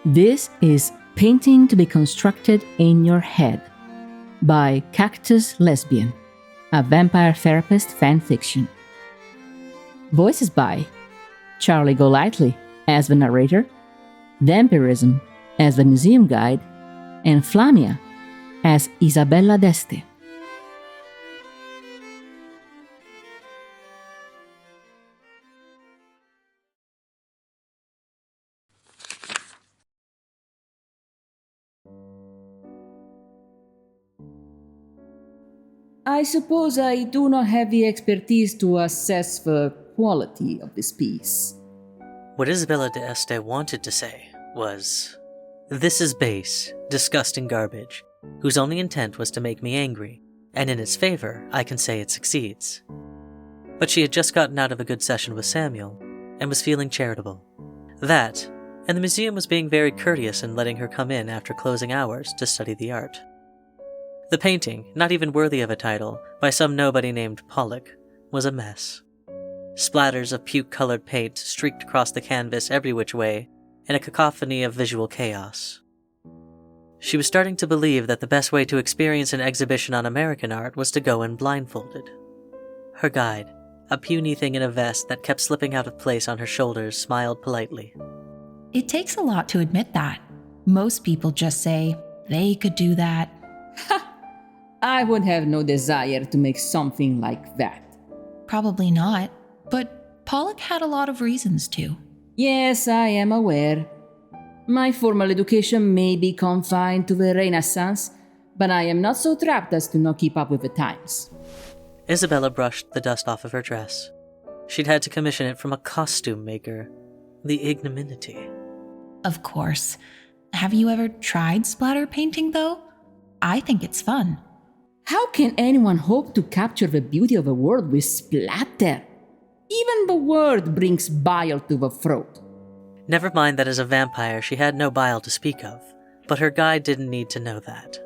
This is Painting to be Constructed in Your Head by Cactus Lesbian, a vampire therapist fanfiction. Voices by Charliegolightly as the narrator, Vmprsm as the museum guide, and Flamia as Isabella d'Este. I suppose I do not have the expertise to assess the quality of this piece. What Isabella d'Este wanted to say was, "This is base, disgusting garbage, whose only intent was to make me angry, and in its favor, I can say it succeeds." But she had just gotten out of a good session with Samuel, and was feeling charitable. That, and the museum was being very courteous in letting her come in after closing hours to study the art. The painting, not even worthy of a title, by some nobody named Pollock, was a mess. Splatters of puke-colored paint streaked across the canvas every which way, in a cacophony of visual chaos. She was starting to believe that the best way to experience an exhibition on American art was to go in blindfolded. Her guide, a puny thing in a vest that kept slipping out of place on her shoulders, smiled politely. It takes a lot to admit that. Most people just say, they could do that. Ha! I would have no desire to make something like that. Probably not, but Pollock had a lot of reasons to. Yes, I am aware. My formal education may be confined to the Renaissance, but I am not so trapped as to not keep up with the times. Isabella brushed the dust off of her dress. She'd had to commission it from a costume maker. The ignominy. Of course. Have you ever tried splatter painting, though? I think it's fun. How can anyone hope to capture the beauty of a world with splatter? Even the word brings bile to the throat. Never mind that as a vampire she had no bile to speak of, but her guide didn't need to know that.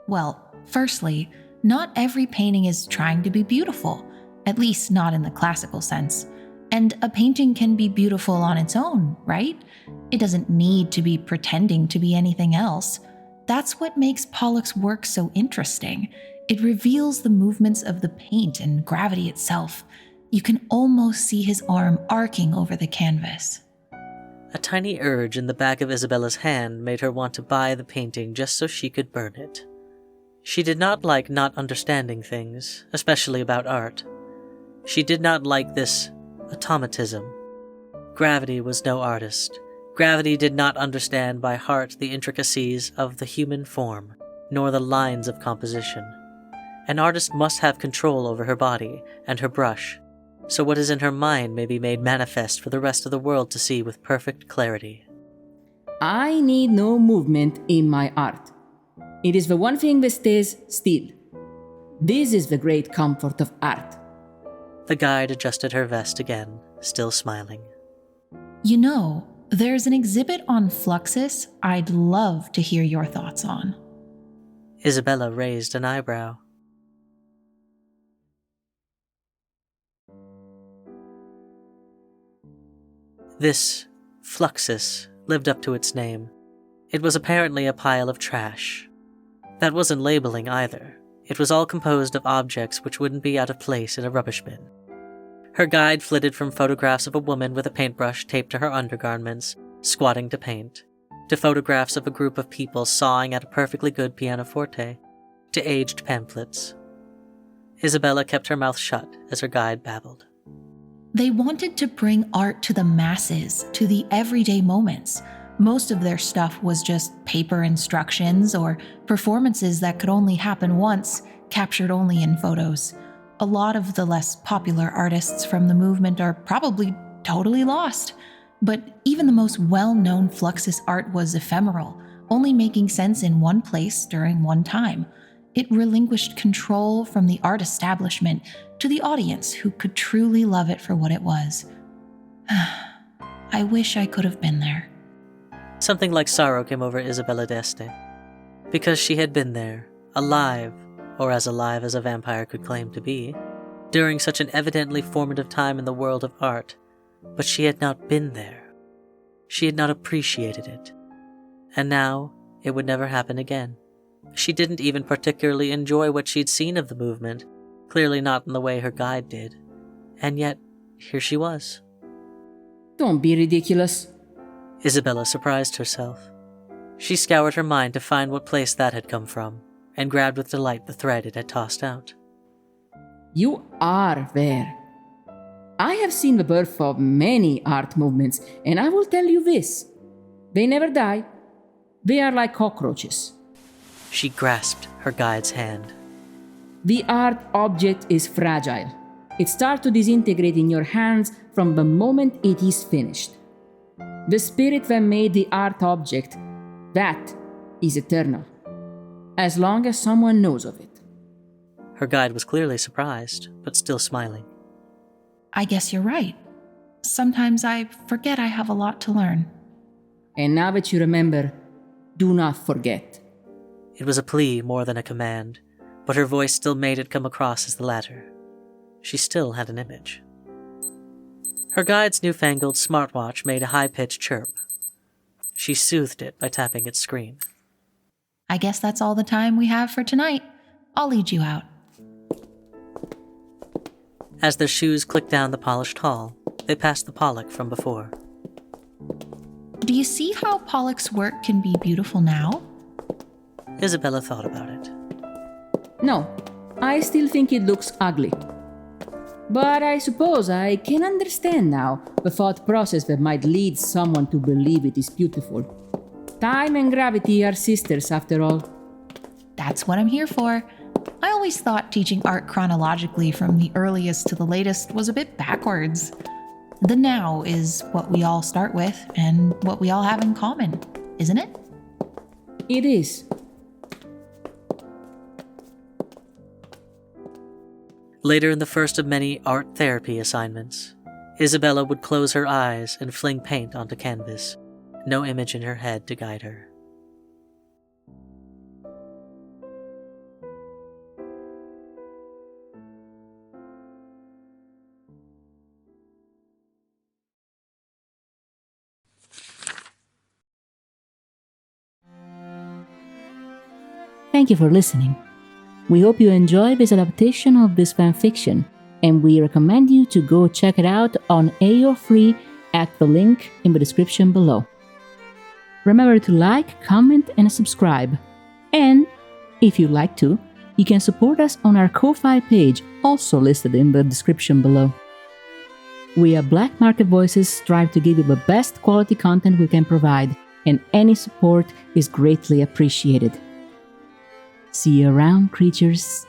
Well, firstly, not every painting is trying to be beautiful, at least not in the classical sense. And a painting can be beautiful on its own, right? It doesn't need to be pretending to be anything else. That's what makes Pollock's work so interesting. It reveals the movements of the paint and gravity itself. You can almost see his arm arcing over the canvas. A tiny urge in the back of Isabella's hand made her want to buy the painting just so she could burn it. She did not like not understanding things, especially about art. She did not like this automatism. Gravity was no artist. Gravity did not understand by heart the intricacies of the human form, nor the lines of composition. An artist must have control over her body and her brush, so what is in her mind may be made manifest for the rest of the world to see with perfect clarity. I need no movement in my art. It is the one thing that stays still. This is the great comfort of art. The guide adjusted her vest again, still smiling. You know, there's an exhibit on Fluxus I'd love to hear your thoughts on. Isabella raised an eyebrow. This Fluxus lived up to its name. It was apparently a pile of trash. That wasn't labeling either. It was all composed of objects which wouldn't be out of place in a rubbish bin. Her guide flitted from photographs of a woman with a paintbrush taped to her undergarments, squatting to paint, to photographs of a group of people sawing at a perfectly good pianoforte, to aged pamphlets. Isabella kept her mouth shut as her guide babbled. They wanted to bring art to the masses, to the everyday moments. Most of their stuff was just paper instructions or performances that could only happen once, captured only in photos. A lot of the less popular artists from the movement are probably totally lost. But even the most well-known Fluxus art was ephemeral, only making sense in one place during one time. It relinquished control from the art establishment to the audience who could truly love it for what it was. I wish I could have been there. Something like sorrow came over Isabella d'Este, because she had been there, alive, or as alive as a vampire could claim to be, during such an evidently formative time in the world of art, but she had not been there. She had not appreciated it, and now it would never happen again. She didn't even particularly enjoy what she'd seen of the movement, clearly not in the way her guide did. And yet, here she was. Don't be ridiculous. Isabella surprised herself. She scoured her mind to find what place that had come from, and grabbed with delight the thread it had tossed out. You are there. I have seen the birth of many art movements, and I will tell you this. They never die. They are like cockroaches. She grasped her guide's hand. The art object is fragile. It starts to disintegrate in your hands from the moment it is finished. The spirit that made the art object, that is eternal, as long as someone knows of it. Her guide was clearly surprised, but still smiling. I guess you're right. Sometimes I forget I have a lot to learn. And now that you remember, do not forget. It was a plea more than a command, but her voice still made it come across as the latter. She still had an image. Her guide's newfangled smartwatch made a high-pitched chirp. She soothed it by tapping its screen. I guess that's all the time we have for tonight. I'll lead you out. As their shoes clicked down the polished hall, they passed the Pollock from before. Do you see how Pollock's work can be beautiful now? Isabella thought about it. No, I still think it looks ugly. But I suppose I can understand now the thought process that might lead someone to believe it is beautiful. Time and gravity are sisters, after all. That's what I'm here for. I always thought teaching art chronologically from the earliest to the latest was a bit backwards. The now is what we all start with and what we all have in common, isn't it? It is. Later in the first of many art therapy assignments, Isabella would close her eyes and fling paint onto canvas, no image in her head to guide her. Thank you for listening. We hope you enjoy this adaptation of this fanfiction, and we recommend you to go check it out on AO3 at the link in the description below. Remember to like, comment, and subscribe. And, if you'd like to, you can support us on our Ko-Fi page, also listed in the description below. We at Black Market Voices strive to give you the best quality content we can provide, and any support is greatly appreciated. See you around, creatures.